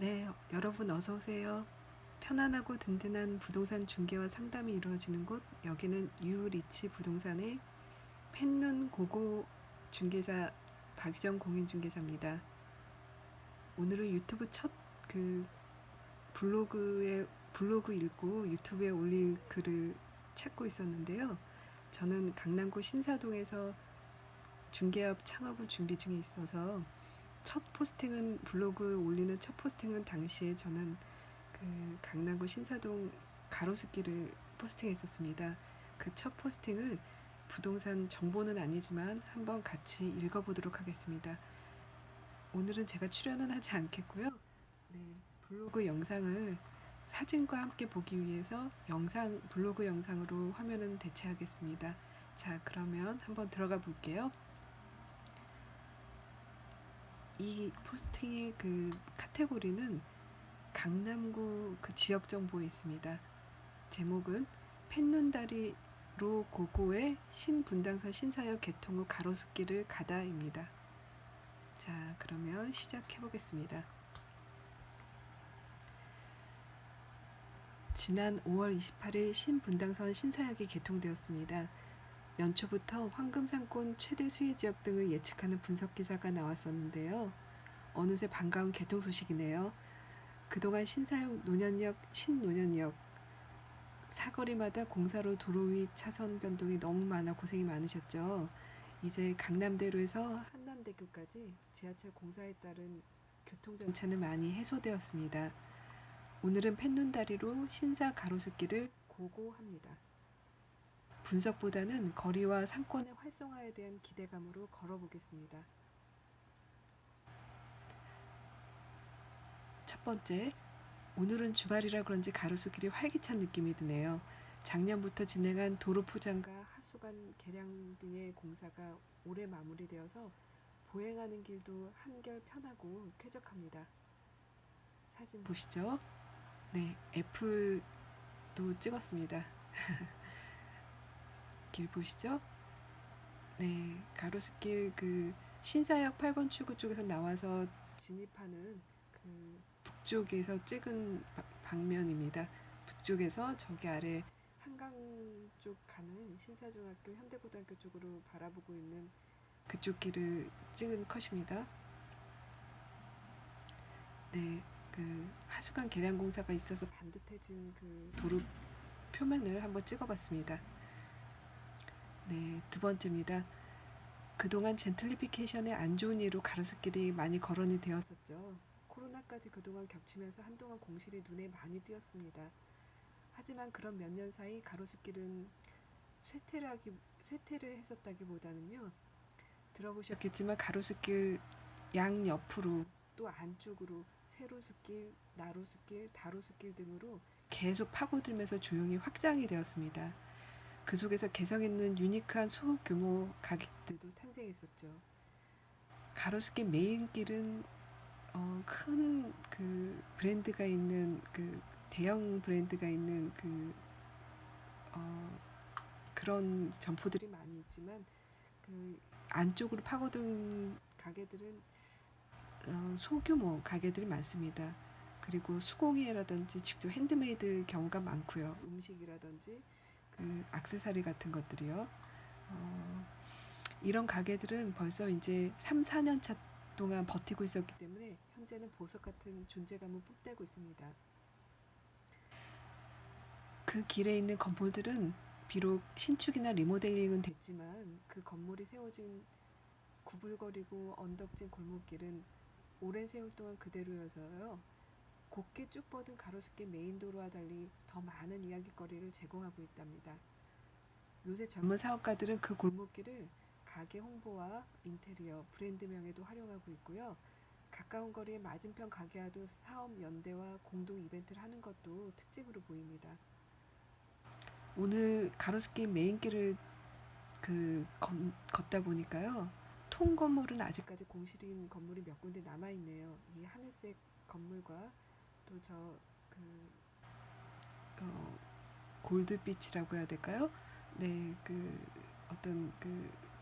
네, 여러분 어서 오세요. 편안하고 든든한 부동산 중개와 상담이 이루어지는 곳, 여기는 유리치 부동산의 펜눈 고고 중개사 박유정 공인중개사입니다. 오늘은 유튜브 첫 그 블로그 읽고 유튜브에 올릴 글을 찾고 있었는데요. 저는 강남구 신사동에서 중개업 창업을 준비 중에 있어서 블로그 올리는 첫 포스팅은 당시에 저는 강남구 신사동 가로수길을 포스팅했었습니다. 그 첫 포스팅을 부동산 정보는 아니지만 한번 같이 읽어보도록 하겠습니다. 오늘은 제가 출연은 하지 않겠고요. 네, 블로그 영상을 사진과 함께 보기 위해서 블로그 영상으로 화면은 대체하겠습니다. 자, 그러면 한번 들어가 볼게요. 이 포스팅의 카테고리는 강남구 지역 정보에 있습니다. 제목은 펜눈다리로 고고의 신분당선 신사역 개통 후 가로수길을 가다입니다. 자, 그러면 시작해 보겠습니다. 지난 5월 28일 신분당선 신사역이 개통되었습니다. 연초부터 황금상권 최대 수혜 지역 등을 예측하는 분석 기사가 나왔었는데요. 어느새 반가운 개통 소식이네요. 그동안 신사역 신노년역 사거리마다 공사로 도로 위 차선 변동이 너무 많아 고생이 많으셨죠. 이제 강남대로에서 한남대교까지 지하철 공사에 따른 교통정체는 많이 해소되었습니다. 오늘은 펜눈다리로 신사 가로수길을 고고합니다. 분석보다는 거리와 상권의 활성화에 대한 기대감으로 걸어보겠습니다. 첫 번째, 오늘은 주말이라 그런지 가로수길이 활기찬 느낌이 드네요. 작년부터 진행한 도로 포장과 하수관 개량 등의 공사가 올해 마무리되어서 보행하는 길도 한결 편하고 쾌적합니다. 사진 보시죠. 네, 애플도 찍었습니다. 길 보시죠? 네, 가로수길 신사역 8번 출구 쪽에서 나와서 진입하는 북쪽에서 찍은 방면입니다. 북쪽에서 저기 아래 한강 쪽 가는 신사중학교 현대고등학교 쪽으로 바라보고 있는 그쪽 길을 찍은 컷입니다. 네, 하수관 개량 공사가 있어서 반듯해진 도로 표면을 한번 찍어봤습니다. 네, 두 번째입니다. 그동안 젠틀리피케이션의 안 좋은 예로 가로수길이 많이 거론이 되었었죠. 코로나까지 그동안 겹치면서 한동안 공실이 눈에 많이 띄었습니다. 하지만 그런 몇 년 사이 가로수길은 쇠퇴를 했었다기보다는요. 들어보셨겠지만 가로수길 양옆으로 또 안쪽으로 세로수길, 나로수길, 다로수길 등으로 계속 파고들면서 조용히 확장이 되었습니다. 그 속에서 개성 있는 유니크한 소규모 가게들도 탄생했었죠. 가로수길 메인 길은 큰 브랜드가 있는 대형 브랜드가 있는 그런 점포들이 많이 있지만 안쪽으로 파고든 가게들은 소규모 가게들이 많습니다. 그리고 수공예라든지 직접 핸드메이드 경우가 많고요. 음식이라든지 액세서리 같은 것들이요. 이런 가게들은 벌써 이제 3, 4년 차 동안 버티고 있었기 때문에 현재는 보석 같은 존재감을 뽐내고 있습니다. 그 길에 있는 건물들은 비록 신축이나 리모델링은 됐지만 그 건물이 세워진 구불거리고 언덕진 골목길은 오랜 세월 동안 그대로여서요. 곱게 쭉 뻗은 가로수길 메인도로와 달리 더 많은 이야기거리를 제공하고 있답니다. 요새 젊은 사업가들은 그 골목길을 가게 홍보와 인테리어, 브랜드명에도 활용하고 있고요. 가까운 거리에 맞은편 가게와도 사업 연대와 공동 이벤트를 하는 것도 특징으로 보입니다. 오늘 가로수길 메인길을 걷다 보니까요. 통 건물은 아직까지 공실인 건물이 몇 군데 남아있네요. 이 하늘색 건물과 또 골드빛이라고 해야 될까요? 네, 어떤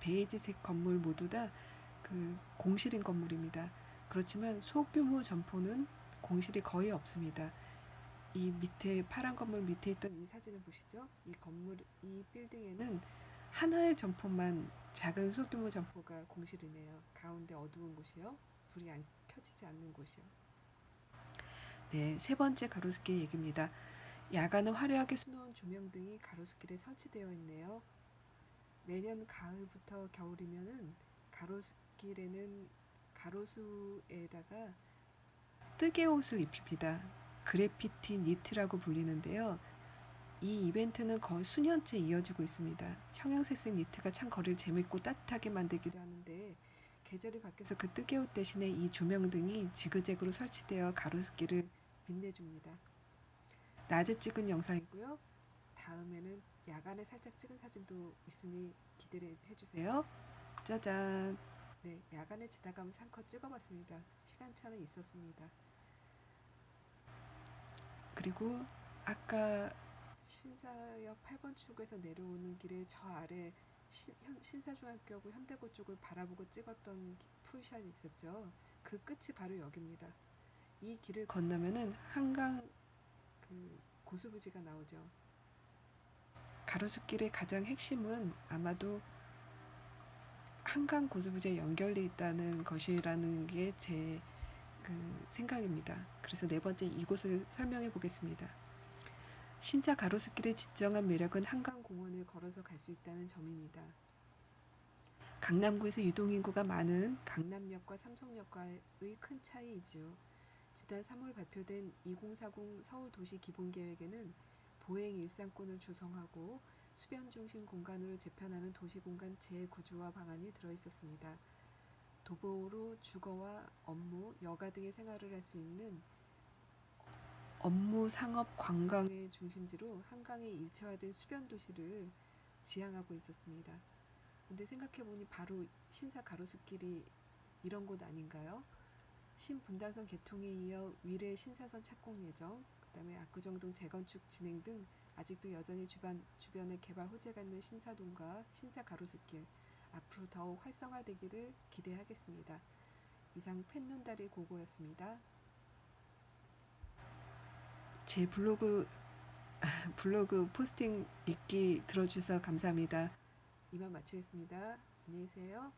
베이지색 건물 모두 다 공실인 건물입니다. 그렇지만 소규모 점포는 공실이 거의 없습니다. 이 밑에 파란 건물 밑에 있던 이 사진을 보시죠? 이 건물 이 빌딩에는 하나의 점포만 작은 소규모 점포가 공실이네요. 가운데 어두운 곳이요. 불이 안 켜지지 않는 곳이요. 네, 세 번째 가로수길 얘기입니다. 야간은 화려하게 수놓은 조명등이 가로수길에 설치되어 있네요. 매년 가을부터 겨울이면은 가로수길에는 가로수에다가 뜨개 옷을 입힙니다. 그래피티 니트라고 불리는데요. 이 이벤트는 거의 수년째 이어지고 있습니다. 형형색색 니트가 참 거리를 재밌고 따뜻하게 만들기도 하는데 계절이 바뀌어서 그 뜨개 옷 대신에 이 조명등이 지그재그로 설치되어 가로수길을 빛내줍니다. 낮에 찍은 영상이고요. 다음에는 야간에 살짝 찍은 사진도 있으니 기대를 해주세요. 짜잔. 네, 야간에 지나가면서 한 컷 찍어봤습니다. 시간차는 있었습니다. 그리고 아까 신사역 8번 출구에서 내려오는 길에 저 아래 신사중학교하고 현대고 쪽을 바라보고 찍었던 풀샷이 있었죠. 그 끝이 바로 여기입니다. 이 길을 건너면은 한강 그 고수부지가 나오죠. 가로수길의 가장 핵심은 아마도 한강 고수부지에 연결돼 있다는 것이라는 게 제 생각입니다. 그래서 네 번째 이곳을 설명해 보겠습니다. 신사 가로수길의 진정한 매력은 한강공원을 걸어서 갈 수 있다는 점입니다. 강남구에서 유동인구가 많은 강남역과 삼성역과의 큰 차이이지요. 지난 3월 발표된 2040 서울도시기본계획에는 보행 일상권을 조성하고 수변 중심 공간으로 재편하는 도시공간 재구조화 방안이 들어있었습니다. 도보로 주거와 업무, 여가 등의 생활을 할 수 있는 업무, 상업, 관광의 중심지로 한강의 일체화된 수변 도시를 지향하고 있었습니다. 근데 생각해보니 바로 신사 가로수길이 이런 곳 아닌가요? 신분당선 개통에 이어 위례 신사선 착공 예정, 그 다음에 압구정동 재건축 진행 등 아직도 여전히 주변에 개발 호재가 있는 신사동과 신사 가로수길, 앞으로 더욱 활성화되기를 기대하겠습니다. 이상 펜눈다리 고고였습니다. 제 블로그 포스팅 읽기 들어주셔서 감사합니다. 이만 마치겠습니다. 안녕히 계세요.